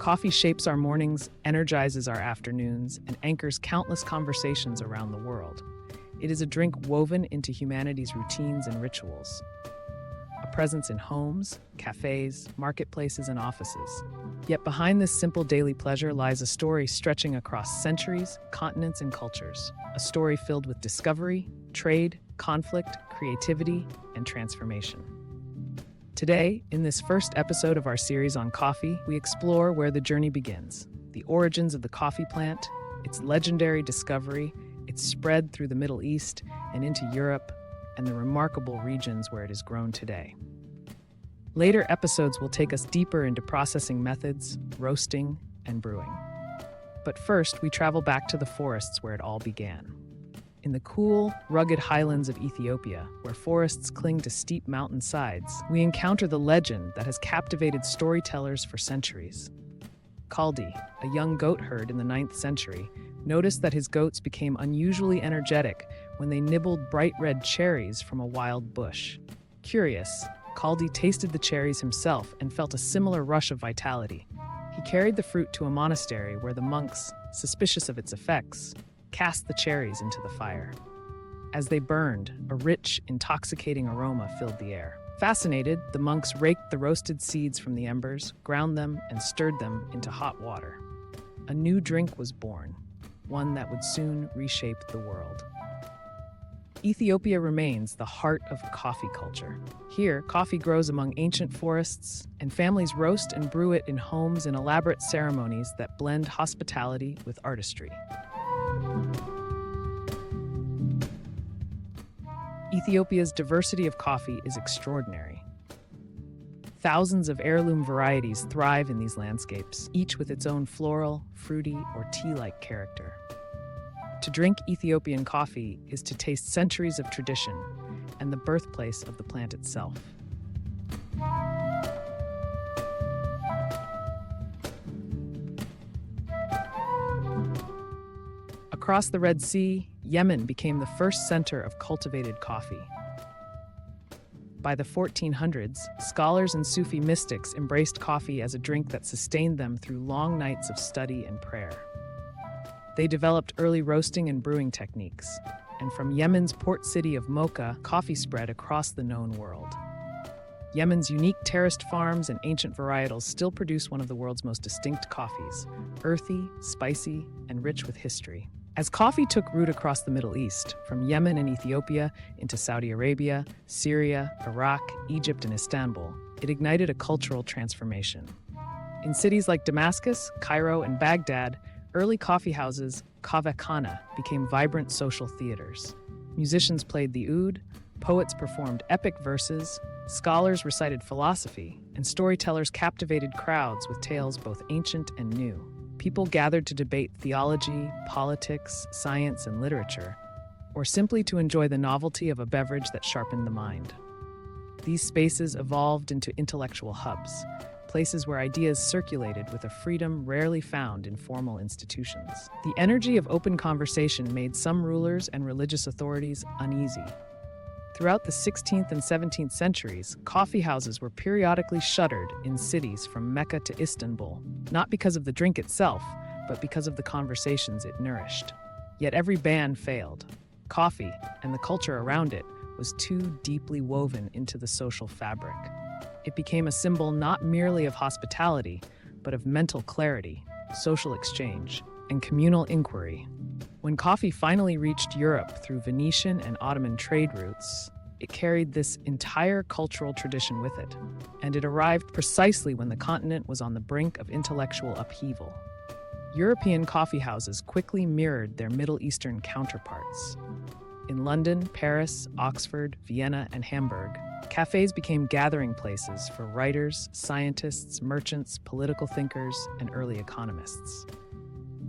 Coffee shapes our mornings, energizes our afternoons, and anchors countless conversations around the world. It is a drink woven into humanity's routines and rituals. A presence in homes, cafes, marketplaces, and offices. Yet behind this simple daily pleasure lies a story stretching across centuries, continents, and cultures. A story filled with discovery, trade, conflict, creativity, and transformation. Today, in this first episode of our series on coffee, we explore where the journey begins, the origins of the coffee plant, its legendary discovery, its spread through the Middle East and into Europe, and the remarkable regions where it is grown today. Later episodes will take us deeper into processing methods, roasting, and brewing. But first, we travel back to the forests where it all began. In the cool, rugged highlands of Ethiopia, where forests cling to steep mountain sides, we encounter the legend that has captivated storytellers for centuries. Kaldi, a young goat herd in the 9th century, noticed that his goats became unusually energetic when they nibbled bright red cherries from a wild bush. Curious, Kaldi tasted the cherries himself and felt a similar rush of vitality. He carried the fruit to a monastery where the monks, suspicious of its effects, cast the cherries into the fire. As they burned, a rich, intoxicating aroma filled the air. Fascinated, the monks raked the roasted seeds from the embers, ground them, and stirred them into hot water. A new drink was born, one that would soon reshape the world. Ethiopia remains the heart of coffee culture. Here, coffee grows among ancient forests, and families roast and brew it in homes in elaborate ceremonies that blend hospitality with artistry. Ethiopia's diversity of coffee is extraordinary. Thousands of heirloom varieties thrive in these landscapes, each with its own floral, fruity, or tea-like character. To drink Ethiopian coffee is to taste centuries of tradition and the birthplace of the plant itself. Across the Red Sea, Yemen became the first center of cultivated coffee. By the 1400s, scholars and Sufi mystics embraced coffee as a drink that sustained them through long nights of study and prayer. They developed early roasting and brewing techniques, and from Yemen's port city of Mocha, coffee spread across the known world. Yemen's unique terraced farms and ancient varietals still produce one of the world's most distinct coffees, earthy, spicy, and rich with history. As coffee took root across the Middle East, from Yemen and Ethiopia into Saudi Arabia, Syria, Iraq, Egypt, and Istanbul, it ignited a cultural transformation. In cities like Damascus, Cairo, and Baghdad, early coffeehouses, kaveh-khana, became vibrant social theaters. Musicians played the oud, poets performed epic verses, scholars recited philosophy, and storytellers captivated crowds with tales both ancient and new. People gathered to debate theology, politics, science, and literature, or simply to enjoy the novelty of a beverage that sharpened the mind. These spaces evolved into intellectual hubs, places where ideas circulated with a freedom rarely found in formal institutions. The energy of open conversation made some rulers and religious authorities uneasy. Throughout the 16th and 17th centuries, coffeehouses were periodically shuttered in cities from Mecca to Istanbul, not because of the drink itself, but because of the conversations it nourished. Yet every ban failed. Coffee, and the culture around it, was too deeply woven into the social fabric. It became a symbol not merely of hospitality, but of mental clarity, social exchange, and communal inquiry. When coffee finally reached Europe through Venetian and Ottoman trade routes, it carried this entire cultural tradition with it, and it arrived precisely when the continent was on the brink of intellectual upheaval. European coffeehouses quickly mirrored their Middle Eastern counterparts. In London, Paris, Oxford, Vienna, and Hamburg, cafes became gathering places for writers, scientists, merchants, political thinkers, and early economists.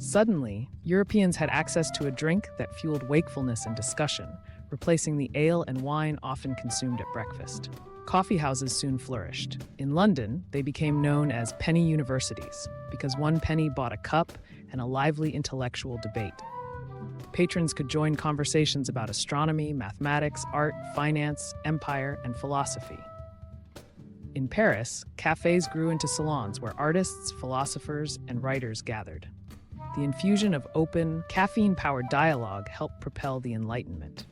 Suddenly, Europeans had access to a drink that fueled wakefulness and discussion, replacing the ale and wine often consumed at breakfast. Coffeehouses soon flourished. In London, they became known as penny universities, because one penny bought a cup and a lively intellectual debate. Patrons could join conversations about astronomy, mathematics, art, finance, empire, and philosophy. In Paris, cafes grew into salons where artists, philosophers, and writers gathered. The infusion of open, caffeine-powered dialogue helped propel the Enlightenment.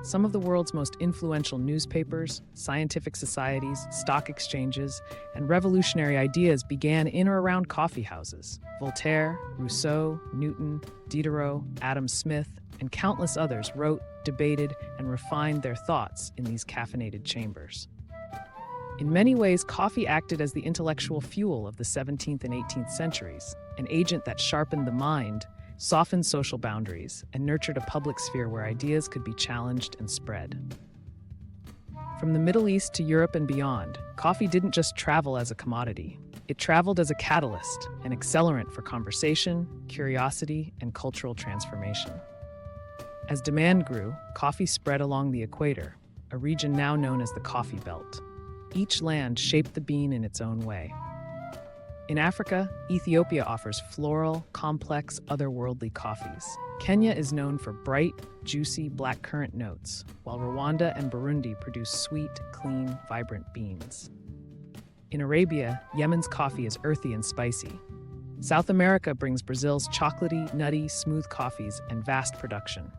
Some of the world's most influential newspapers, scientific societies, stock exchanges, and revolutionary ideas began in or around coffeehouses. Voltaire, Rousseau, Newton, Diderot, Adam Smith, and countless others wrote, debated, and refined their thoughts in these caffeinated chambers. In many ways, coffee acted as the intellectual fuel of the 17th and 18th centuries, an agent that sharpened the mind, softened social boundaries, and nurtured a public sphere where ideas could be challenged and spread. From the Middle East to Europe and beyond, coffee didn't just travel as a commodity. It traveled as a catalyst, an accelerant for conversation, curiosity, and cultural transformation. As demand grew, coffee spread along the equator, a region now known as the Coffee Belt. Each land shaped the bean in its own way. In Africa, Ethiopia offers floral, complex, otherworldly coffees. Kenya is known for bright, juicy blackcurrant notes, while Rwanda and Burundi produce sweet, clean, vibrant beans. In Arabia, Yemen's coffee is earthy and spicy. South America brings Brazil's chocolatey, nutty, smooth coffees and vast production.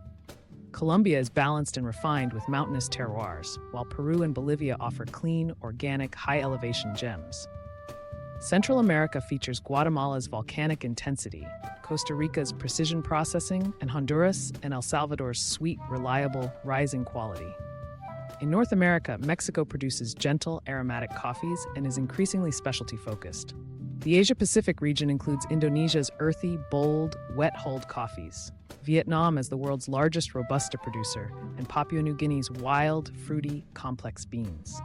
Colombia is balanced and refined with mountainous terroirs, while Peru and Bolivia offer clean, organic, high-elevation gems. Central America features Guatemala's volcanic intensity, Costa Rica's precision processing, and Honduras and El Salvador's sweet, reliable, rising quality. In North America, Mexico produces gentle, aromatic coffees and is increasingly specialty-focused. The Asia-Pacific region includes Indonesia's earthy, bold, wet-hulled coffees, Vietnam as the world's largest Robusta producer, and Papua New Guinea's wild, fruity, complex beans.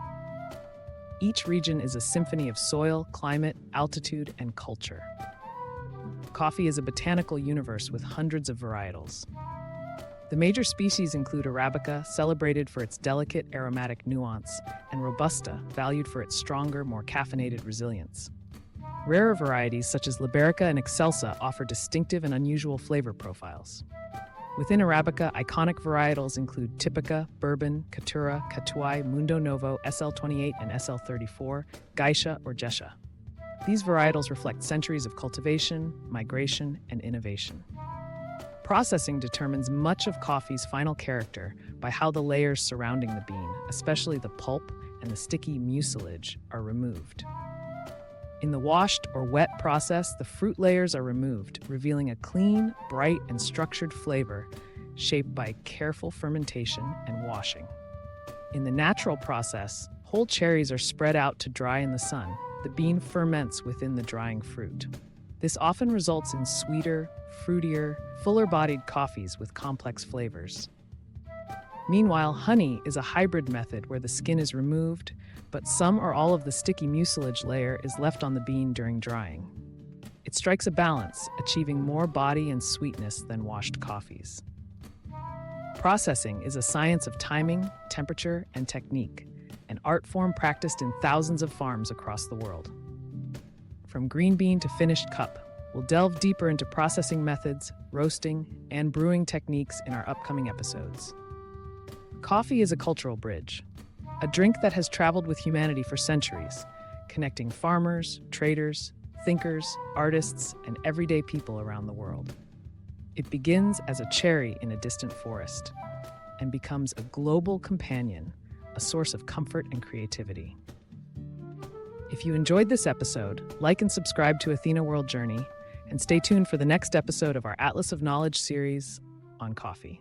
Each region is a symphony of soil, climate, altitude, and culture. Coffee is a botanical universe with hundreds of varietals. The major species include Arabica, celebrated for its delicate aromatic nuance, and Robusta, valued for its stronger, more caffeinated resilience. Rarer varieties such as Liberica and Excelsa offer distinctive and unusual flavor profiles. Within Arabica, iconic varietals include Typica, Bourbon, Caturra, Catuai, Mundo Novo, SL28 and SL34, Geisha, or Gesha. These varietals reflect centuries of cultivation, migration, and innovation. Processing determines much of coffee's final character by how the layers surrounding the bean, especially the pulp and the sticky mucilage, are removed. In the washed or wet process, the fruit layers are removed, revealing a clean, bright, and structured flavor shaped by careful fermentation and washing. In the natural process, whole cherries are spread out to dry in the sun. The bean ferments within the drying fruit. This often results in sweeter, fruitier, fuller-bodied coffees with complex flavors. Meanwhile, honey is a hybrid method where the skin is removed, but some or all of the sticky mucilage layer is left on the bean during drying. It strikes a balance, achieving more body and sweetness than washed coffees. Processing is a science of timing, temperature, and technique, an art form practiced in thousands of farms across the world. From green bean to finished cup, we'll delve deeper into processing methods, roasting, and brewing techniques in our upcoming episodes. Coffee is a cultural bridge, a drink that has traveled with humanity for centuries, connecting farmers, traders, thinkers, artists, and everyday people around the world. It begins as a cherry in a distant forest and becomes a global companion, a source of comfort and creativity. If you enjoyed this episode, like and subscribe to Athena World Journey, and stay tuned for the next episode of our Atlas of Knowledge series on coffee.